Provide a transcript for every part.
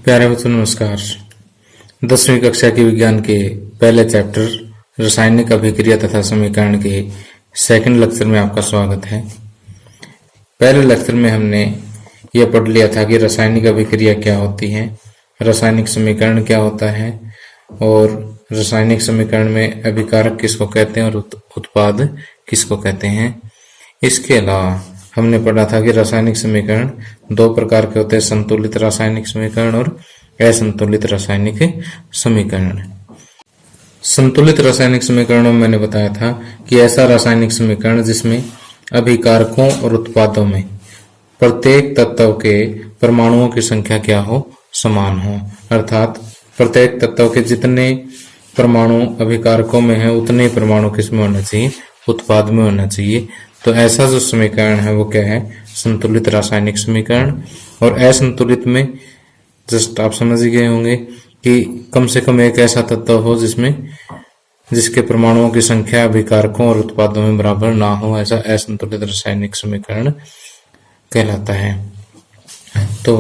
प्यारे बच्चों नमस्कार। 10वीं कक्षा के विज्ञान के पहले चैप्टर रासायनिक अभिक्रिया तथा समीकरण के सेकंड लेक्चर में आपका स्वागत है। पहले लेक्चर में हमने यह पढ़ लिया था कि रासायनिक अभिक्रिया क्या होती है, रासायनिक समीकरण क्या होता है और रासायनिक समीकरण में अभिकारक किसको कहते हैं और उत्पाद किसको कहते हैं। इसके अलावा हमने पढ़ा था कि रासायनिक समीकरण दो प्रकार के होते हैं, संतुलित रासायनिक समीकरण और असंतुलित रासायनिक समीकरण। संतुलित रासायनिक समीकरणों में मैंने बताया था कि ऐसा रासायनिक समीकरण जिसमें अभिकारकों और उत्पादों में प्रत्येक तत्व के परमाणुओं की संख्या क्या हो, समान हो। अर्थात प्रत्येक तत्व के जितने परमाणु अभिकारकों में है उतने परमाणु किसमें होना चाहिए, उत्पाद में होना चाहिए। तो ऐसा जो समीकरण है वो क्या है, संतुलित रासायनिक समीकरण। और असंतुलित में जस्ट आप समझ गए होंगे कि कम से कम एक ऐसा तत्व हो जिसके परमाणुओं की संख्या अभिकारकों और उत्पादों में बराबर ना हो, ऐसा असंतुलित रासायनिक समीकरण कहलाता है। तो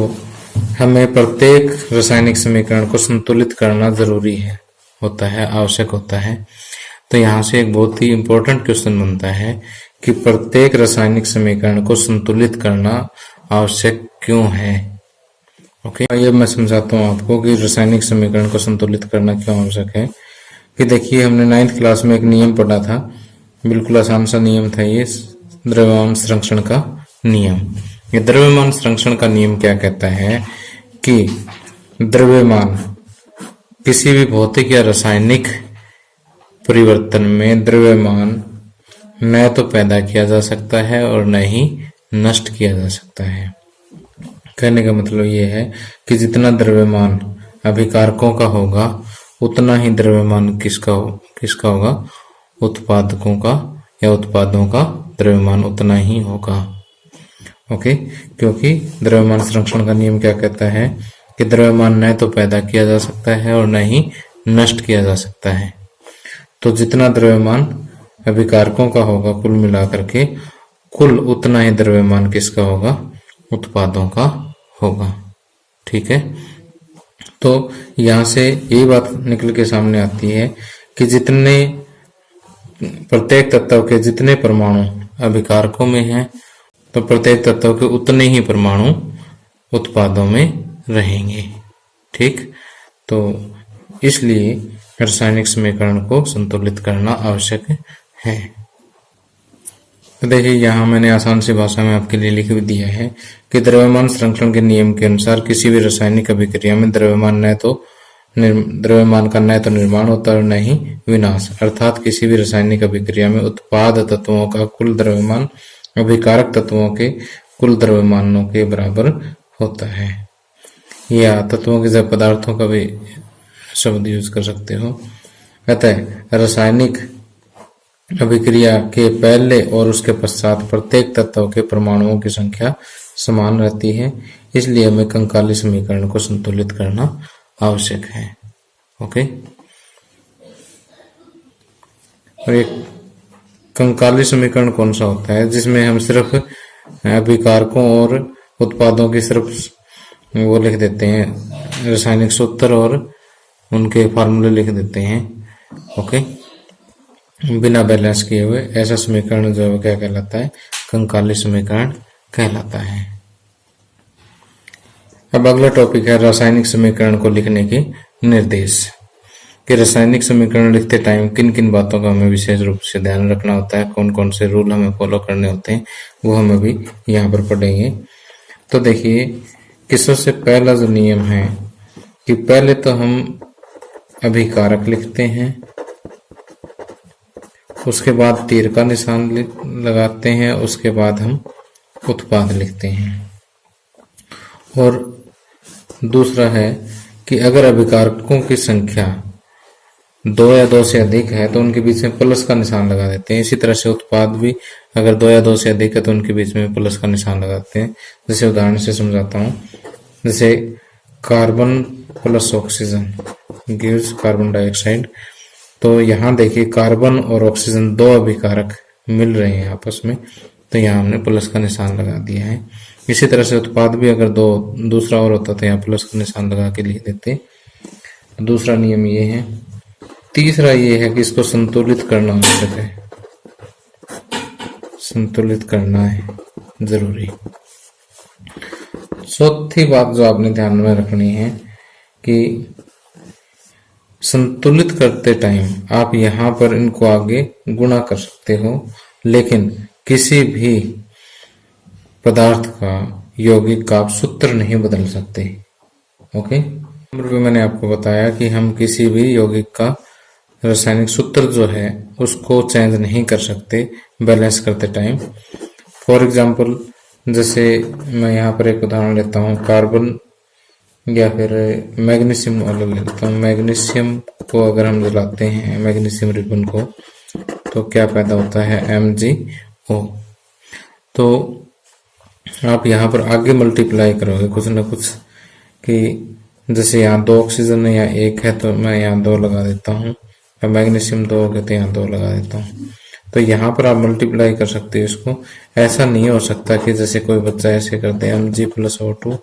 हमें प्रत्येक रासायनिक समीकरण को संतुलित करना जरूरी है, होता है, आवश्यक होता है। तो यहाँ से एक बहुत ही इंपॉर्टेंट क्वेश्चन बनता है कि प्रत्येक रासायनिक समीकरण को संतुलित करना आवश्यक क्यों है। ओके, ये मैं समझाता हूँ आपको कि रासायनिक समीकरण को संतुलित करना क्यों आवश्यक है। कि देखिए, हमने 9th क्लास में एक नियम पढ़ा था, बिल्कुल आसान सा नियम था ये, द्रव्यमान संरक्षण का नियम। ये द्रव्यमान संरक्षण का नियम क्या कहता है कि द्रव्यमान किसी भी भौतिक या रासायनिक परिवर्तन में द्रव्यमान न तो पैदा किया जा सकता है और न ही नष्ट किया जा सकता है। कहने का मतलब ये है कि जितना द्रव्यमान अभिकारकों का होगा उतना ही द्रव्यमान किसका होगा, उत्पादकों का या उत्पादों का द्रव्यमान उतना ही होगा। ओके, क्योंकि द्रव्यमान संरक्षण का नियम क्या कहता है कि द्रव्यमान न तो पैदा किया जा सकता है और न ही नष्ट किया जा सकता है। तो जितना द्रव्यमान अभिकारकों का होगा कुल मिलाकर के, कुल उतना ही द्रव्यमान किसका होगा, उत्पादों का होगा। ठीक है, तो यहाँ से ये बात निकल के सामने आती है कि जितने प्रत्येक तत्व के जितने परमाणु अभिकारकों में हैं तो प्रत्येक तत्व के उतने ही परमाणु उत्पादों में रहेंगे। ठीक, तो इसलिए रासायनिक समीकरण को संतुलित करना आवश्यक है। तो देखिए, यहाँ मैंने आसान सी भाषा में आपके लिए लिख भी दिया है कि द्रव्यमान संरक्षण के नियम के अनुसार किसी भी रासायनिक अभिक्रिया में द्रव्यमान का न तो निर्माण होता है और न ही विनाश। अर्थात किसी भी रासायनिक अभिक्रिया में उत्पाद तत्वों का कुल द्रव्यमान अभिकारक तत्वों के कुल द्रव्यमानों के बराबर होता है। या तत्वों के जब पदार्थों का भी शब्द यूज कर सकते हो। अतः रासायनिक अभिक्रिया के पहले और उसके पश्चात प्रत्येक तत्व के परमाणुओं की संख्या समान रहती है, इसलिए हमें कंकाली समीकरण को संतुलित करना आवश्यक है। ओके, और एक कंकाली समीकरण कौन सा होता है जिसमें हम सिर्फ अभिकारकों और उत्पादों की सिर्फ वो लिख देते हैं, रासायनिक सूत्र और उनके फार्मूले लिख देते हैं। ओके, बिना बैलेंस किए हुए, ऐसा समीकरण जो है क्या कहलाता है, कंकाली समीकरण कहलाता है। अब अगला टॉपिक है रासायनिक समीकरण को लिखने के निर्देश। कि रासायनिक समीकरण लिखते टाइम किन किन बातों का हमें विशेष रूप से ध्यान रखना होता है, कौन कौन से रूल हमें फॉलो करने होते हैं, वो हम अभी यहाँ पर पढ़ेंगे। तो देखिए कि सबसे पहला जो नियम है कि पहले तो हम अभिकारक लिखते हैं, उसके बाद तीर का निशान लगाते हैं, उसके बाद हम उत्पाद लिखते हैं। और दूसरा है कि अगर अभिकारकों की संख्या 2 या 2 से अधिक है तो उनके बीच में प्लस का निशान लगा देते हैं। इसी तरह से उत्पाद भी अगर 2 या 2 से अधिक है तो उनके बीच में प्लस का निशान लगाते हैं। जैसे उदाहरण से समझाता हूँ, जैसे carbon plus oxygen gives carbon dioxide. तो यहाँ देखिए कार्बन और ऑक्सीजन दो अभिकारक मिल रहे हैं आपस में, तो यहाँ हमने प्लस का निशान लगा दिया है। इसी तरह से उत्पाद भी अगर दूसरा और होता तो यहाँ प्लस का निशान लगा के लिख देते। दूसरा नियम ये है। तीसरा ये है कि इसको संतुलित करना आवश्यक है, संतुलित करना है जरूरी। चौथी बात जो आपने ध्यान में रखनी है कि संतुलित करते टाइम आप यहाँ पर इनको आगे गुणा कर सकते हो, लेकिन किसी भी पदार्थ का यौगिक का आप सूत्र नहीं बदल सकते। ओके, नंबर पे मैंने आपको बताया कि हम किसी भी यौगिक का रासायनिक सूत्र जो है उसको चेंज नहीं कर सकते बैलेंस करते टाइम। फॉर एग्जाम्पल, जैसे मैं यहाँ पर एक उदाहरण लेता हूँ, कार्बन या फिर मैग्नीशियम वाला ले लेता हूँ। मैग्नीशियम को अगर हम जलाते हैं, मैग्नीशियम रिबन को, तो क्या पैदा होता है, MgO। तो आप यहाँ पर आगे मल्टीप्लाई करोगे कुछ ना कुछ, कि जैसे यहाँ 2 ऑक्सीजन है, यहाँ 1 है तो मैं यहाँ 2 लगा देता हूँ, और मैग्नीशियम 2 हो गए तो यहाँ 2 लगा देता हूँ। तो यहाँ पर आप मल्टीप्लाई कर सकते हो इसको। ऐसा नहीं हो सकता कि जैसे कोई बच्चा ऐसे करते हैं Mg + O2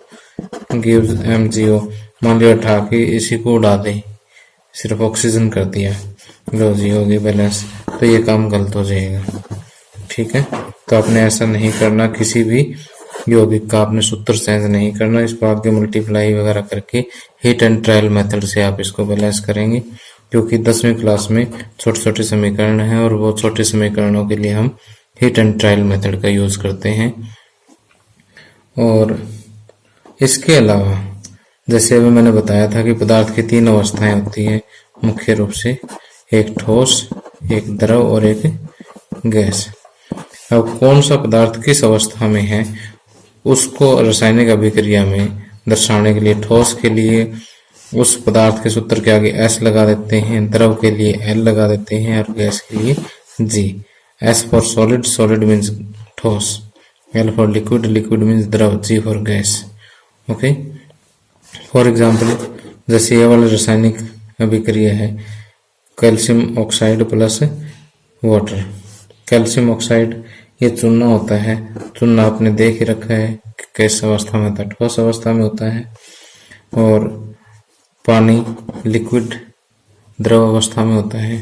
गिव्स MgO, मान लिया उठा के इसी को उड़ा दे, सिर्फ ऑक्सीजन कर दिया, लो जी होगी बैलेंस, तो ये काम गलत हो जाएगा। ठीक है, तो आपने ऐसा नहीं करना, किसी भी यौगिक का आपने सूत्र चेंज नहीं करना, इसको आगे मल्टीप्लाई वगैरह करके हीट एंड ट्रायल मेथड से आप इसको बैलेंस करेंगे, क्योंकि 10वीं क्लास में छोटे छोटे समीकरण हैं और वो छोटे समीकरणों के लिए हम हीट एंड ट्रायल मेथड का यूज करते हैं। और इसके अलावा जैसे अभी मैंने बताया था कि पदार्थ की 3 अवस्थाएं होती है मुख्य रूप से, एक ठोस, एक द्रव और एक गैस। अब कौन सा पदार्थ किस अवस्था में है उसको रासायनिक अभिक्रिया में दर्शाने के लिए ठोस के लिए उस पदार्थ के सूत्र के आगे S लगा देते हैं, द्रव के लिए L लगा देते हैं और गैस के लिए G। S for solid, solid means ठोस, L for liquid, liquid means द्रव, G for gas. Okay, for example जैसे ये वाला रासायनिक अभिक्रिया है, calcium oxide plus water. Calcium oxide ये चूना होता है, चूना आपने देख ही रखा है कि किस अवस्था में होता है, ठोस अवस्था में होता है, और पानी लिक्विड द्रव अवस्था में होता है।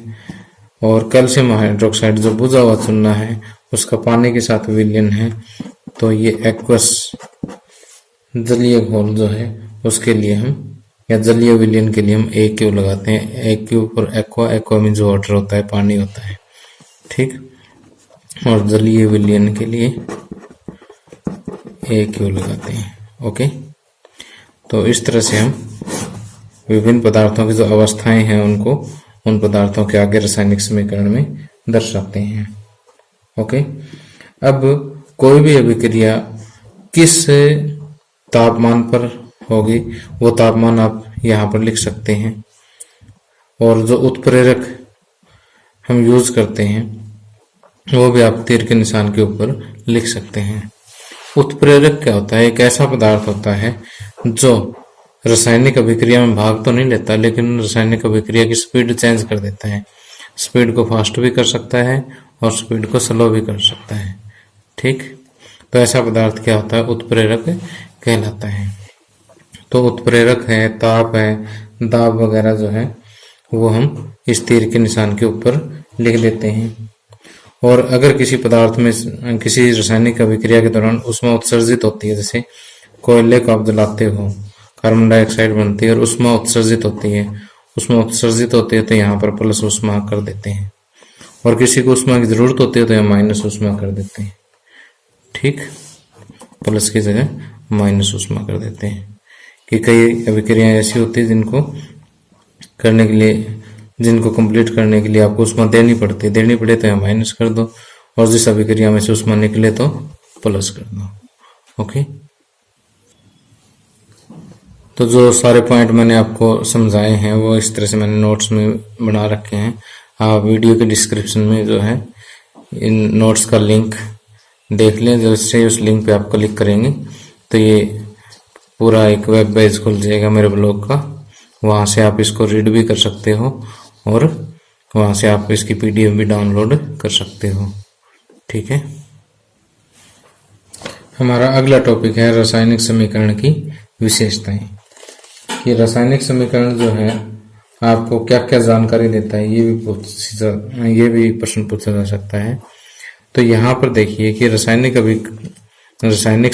और कैल्शियम हाइड्रोक्साइड जो बुझा हुआ चूना है उसका पानी के साथ विलयन है, तो ये एक्वस जलीय घोल जो है उसके लिए हम, या जलीय विलयन के लिए हम AQ लगाते हैं। AQ for aqua, aqua means water होता है, पानी होता है। ठीक, और जलीय विलयन के लिए AQ लगाते हैं। ओके, तो इस तरह से हम विभिन्न पदार्थों की जो अवस्थाएं हैं उनको उन पदार्थों के आगे रासायनिक समीकरण में दर्शाते हैं। ओके, अब कोई भी अभिक्रिया किस तापमान पर होगी वो तापमान आप यहाँ पर लिख सकते हैं, और जो उत्प्रेरक हम यूज करते हैं वो भी आप तीर के निशान के ऊपर लिख सकते हैं। उत्प्रेरक क्या होता है? एक ऐसा पदार्थ होता है जो रासायनिक अभिक्रिया में भाग तो नहीं लेता, लेकिन रासायनिक अभिक्रिया की स्पीड चेंज कर देता है। स्पीड को फास्ट भी कर सकता है और स्पीड को स्लो भी कर सकता है। ठीक, तो ऐसा पदार्थ क्या होता है? उत्प्रेरक कहलाता है। तो उत्प्रेरक है, ताप है, दाब वगैरह जो है वो हम इस तीर के निशान के ऊपर लिख देते हैं। और अगर किसी पदार्थ में किसी रासायनिक अभिक्रिया के दौरान ऊष्मा उत्सर्जित होती है, जैसे कोयले को आप जलाते हो, कार्बन डाइऑक्साइड बनती है और ऊष्मा उत्सर्जित होती है, ऊष्मा उत्सर्जित होती है तो यहाँ पर प्लस ऊष्मा कर देते हैं, और किसी को ऊष्मा की जरूरत होती है तो यहाँ माइनस ऊष्मा कर देते हैं। ठीक, प्लस की जगह माइनस ऊष्मा कर देते हैं। कि कई अभिक्रियाएं ऐसी होती है जिनको करने के लिए, जिनको कंप्लीट करने के लिए आपको ऊष्मा देनी पड़ती है, देनी पड़े तो यहाँ माइनस कर दो, और जिस अभिक्रिया में से ऊष्मा निकले तो प्लस कर दो। ओके, तो जो सारे पॉइंट मैंने आपको समझाए हैं वो इस तरह से मैंने नोट्स में बना रखे हैं। आप वीडियो के डिस्क्रिप्शन में जो है इन नोट्स का लिंक देख लें, जैसे उस लिंक पे आप क्लिक करेंगे तो ये पूरा एक वेब पेज खुल जाएगा मेरे ब्लॉग का। वहाँ से आप इसको रीड भी कर सकते हो और वहाँ से आप इसकी PDF भी डाउनलोड कर सकते हो। ठीक है, हमारा अगला टॉपिक है रासायनिक समीकरण की विशेषताएं। ये रासायनिक समीकरण जो है आपको क्या क्या जानकारी देता है, ये भी प्रश्न पूछा जा सकता है। तो यहाँ पर देखिए कि रासायनिक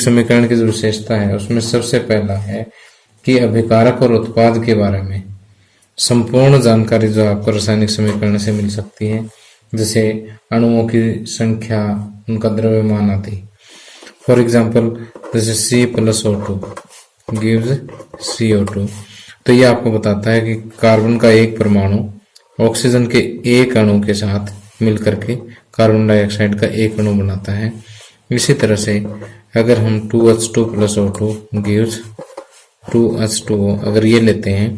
समीकरण की जो विशेषता है उसमें सबसे पहला है कि अभिकारक और उत्पाद के बारे में संपूर्ण जानकारी जो आपको रासायनिक समीकरण से मिल सकती है, जैसे अणुओं की संख्या, उनका द्रव्यमान आदि। फॉर एग्जाम्पल जैसे C+O2 गिव्स CO2, तो ये आपको बताता है कि कार्बन का एक परमाणु ऑक्सीजन के एक अणु के साथ मिलकर के कार्बन डाइऑक्साइड का एक अणु बनाता है। इसी तरह से अगर हम 2H2 + O2 गिव्स 2H2O अगर ये लेते हैं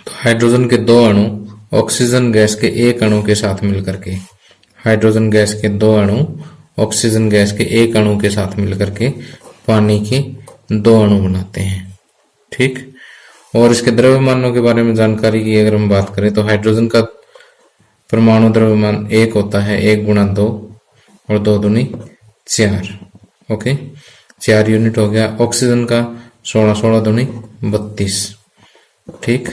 तो हाइड्रोजन के दो अणु ऑक्सीजन गैस के एक अणु के साथ मिलकर के हाइड्रोजन गैस के दो अणु ऑक्सीजन गैस के एक अणु के साथ मिलकर के पानी के दो अणु बनाते हैं। ठीक। और इसके द्रव्यमानों के बारे में जानकारी की अगर हम बात करें तो हाइड्रोजन का परमाणु द्रव्यमान 1 होता है, 1 × 2 और 2 दूनी 4। ओके, 4 यूनिट हो गया। ऑक्सीजन का 16, 16 दूनी 32। ठीक,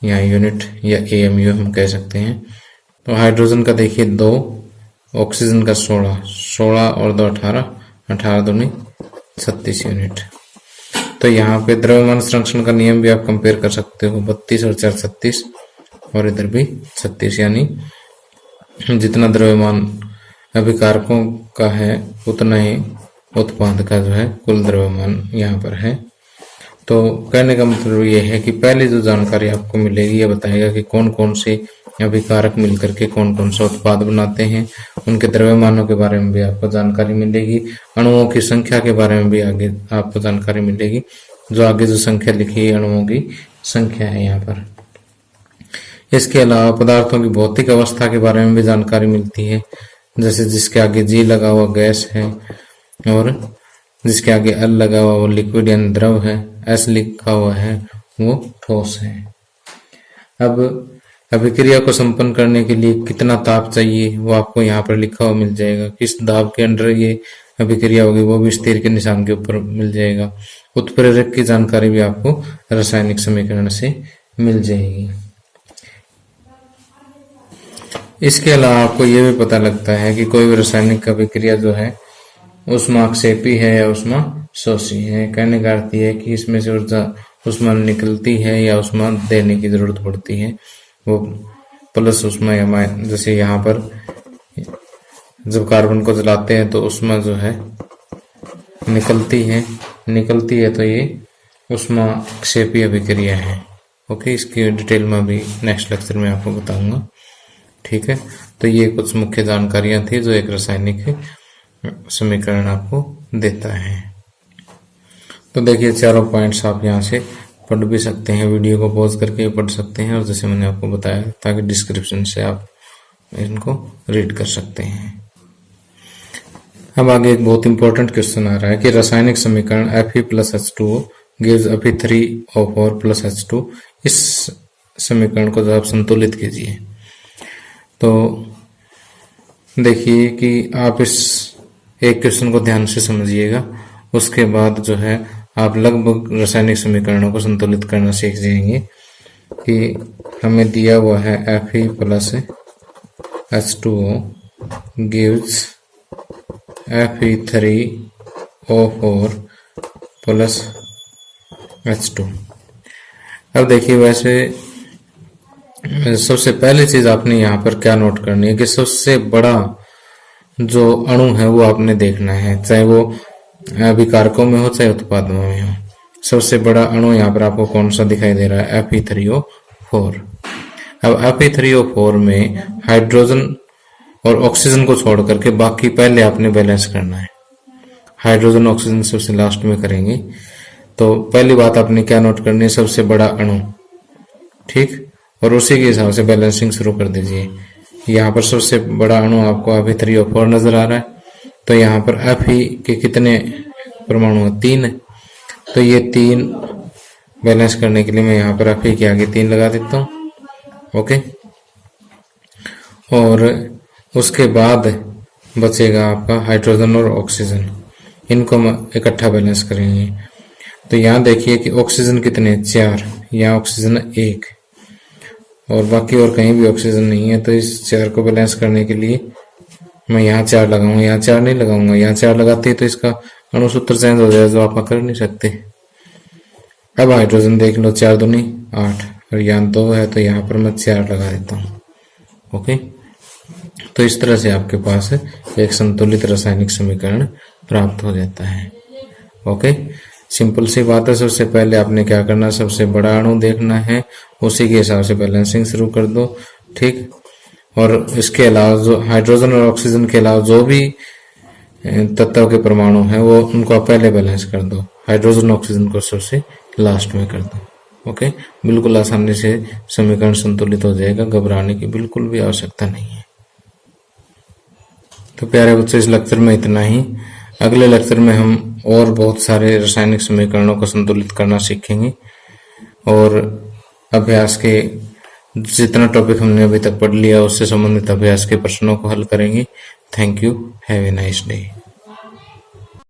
यहाँ यूनिट या AMU हम कह सकते हैं। तो हाइड्रोजन का देखिए 2, ऑक्सीजन का 16, 16 और 2 18, 18 दूनी 36 यूनिट। तो यहाँ पे द्रव्यमान संरक्षण का नियम भी आप कंपेयर कर सकते हो, 32 और 4 36 और इधर भी 36, यानी जितना द्रव्यमान अभिकारकों का है उतना ही उत्पाद का जो है कुल द्रव्यमान यहाँ पर है। तो कहने का मतलब ये है कि पहले जो जानकारी आपको मिलेगी ये बताएगा कि कौन कौन से अभिकारक मिलकर के कौन कौन सा उत्पाद बनाते हैं, उनके द्रव्यमानों के बारे में भी आपको जानकारी मिलेगी, अणुओं की संख्या के बारे में भी आगे आपको जानकारी मिलेगी। जो आगे जो संख्या लिखी है अणुओं की संख्या है यहाँ पर। इसके अलावा पदार्थों की भौतिक अवस्था के बारे में भी जानकारी मिलती है, जैसे जिसके आगे G लगा हुआ गैस है और जिसके आगे L लगा हुआ वो लिक्विड यानी द्रव है, S लिखा हुआ है वो ठोस है। अब अभिक्रिया को संपन्न करने के लिए कितना ताप चाहिए वो आपको यहाँ पर लिखा हुआ मिल जाएगा। किस दाब के अंडर ये अभिक्रिया होगी वो भी स्थिर के निशान के ऊपर मिल जाएगा। उत्प्रेरक की जानकारी भी आपको रासायनिक समीकरण से मिल जाएगी। इसके अलावा आपको ये भी पता लगता है कि कोई भी रासायनिक अभिक्रिया जो है ऊष्माक्षेपी है या ऊष्माशोषी है। कहने का अर्थ ये है कि इसमें से ऊष्मा निकलती है या ऊष्मा देने की जरूरत पड़ती है, वो प्लस ऊष्मा या माइनस। जैसे यहाँ पर जब कार्बन को जलाते हैं तो ऊष्मा जो है निकलती है तो ये ऊष्माक्षेपी अभिक्रिया है। ओके, इसकी डिटेल में भी नेक्स्ट लेक्चर में आपको बताऊंगा। ठीक है, तो ये कुछ मुख्य जानकारियां थी जो एक रासायनिक समीकरण आपको देता है। तो देखिए चारों पॉइंट्स आप यहाँ से पढ़ भी सकते हैं, वीडियो को पॉज करके पढ़ सकते हैं, और जैसे मैंने आपको बताया ताकि डिस्क्रिप्शन से आप इनको रीड कर सकते हैं। अब आगे एक बहुत इंपॉर्टेंट क्वेश्चन आ रहा है कि रासायनिक समीकरण Fe+H2O gives Fe3O4 + H2, इस समीकरण को जो आप संतुलित कीजिए। तो देखिए कि आप इस एक क्वेश्चन को ध्यान से समझिएगा, उसके बाद जो है आप लगभग रासायनिक समीकरणों को संतुलित करना सीख जाएंगे। कि हमें दिया हुआ है Fe+H2O gives Fe3O4 + H2। अब देखिए वैसे सबसे पहली चीज आपने यहाँ पर क्या नोट करनी है कि सबसे बड़ा जो अणु है वो आपने देखना है, चाहे वो अभिकारकों में हो चाहे उत्पादों में हो। सबसे बड़ा अणु यहाँ पर आपको कौन सा दिखाई दे रहा है? Fe3O4। अब Fe3O4 में हाइड्रोजन और ऑक्सीजन को छोड़ करके बाकी पहले आपने बैलेंस करना है। हाइड्रोजन ऑक्सीजन सबसे लास्ट में करेंगे। तो पहली बात आपने क्या नोट करनी है? सबसे बड़ा अणु, ठीक, और उसी के हिसाब से बैलेंसिंग शुरू कर दीजिए। यहाँ पर सबसे बड़ा अणु आपको Fe3O4 नजर आ रहा है, तो यहाँ पर Fe के कितने परमाणु हैं? 3 है। तो ये 3 बैलेंस करने के लिए मैं यहाँ पर Fe के आगे 3 लगा देता हूँ। ओके, और उसके बाद बचेगा आपका हाइड्रोजन और ऑक्सीजन। इनको हम इकट्ठा बैलेंस करेंगे। तो यहाँ देखिए कि ऑक्सीजन कितने, 4, यहाँ ऑक्सीजन 1 और बाकी और कहीं भी ऑक्सीजन नहीं है। तो इस 4 को बैलेंस करने के लिए मैं यहाँ 4 लगाऊंगा, यहाँ 4 नहीं लगाऊंगा। यहाँ 4 लगाते ही तो इसका अणुसूत्र चेंज हो जाएगा, जो आप कर नहीं सकते। अब हाइड्रोजन देख लो, 4 दूनी 8 और यहाँ 2 है, तो यहाँ पर मैं 4 लगा देता हूँ। ओके, तो इस तरह से आपके पास एक संतुलित रासायनिक समीकरण प्राप्त हो जाता है। ओके, सिंपल सी बात है। सबसे पहले आपने क्या करना है, सबसे बड़ा अणु देखना है, उसी के हिसाब से बैलेंसिंग शुरू कर दो। ठीक, और इसके अलावा जो हाइड्रोजन और ऑक्सीजन के अलावा जो भी तत्व के परमाणु हैं वो उनको आप पहले बैलेंस कर दो। हाइड्रोजन ऑक्सीजन को सबसे लास्ट में कर दो। ओके, बिल्कुल आसानी से समीकरण संतुलित हो जाएगा, घबराने की बिल्कुल भी आवश्यकता नहीं है। तो प्यारे बच्चों, इस लेक्चर में इतना ही। अगले लेक्चर में हम और बहुत सारे रासायनिक समीकरणों को संतुलित करना सीखेंगे और अभ्यास के जितना टॉपिक हमने अभी तक पढ़ लिया उससे संबंधित अभ्यास के प्रश्नों को हल करेंगे। Thank you, have a nice day.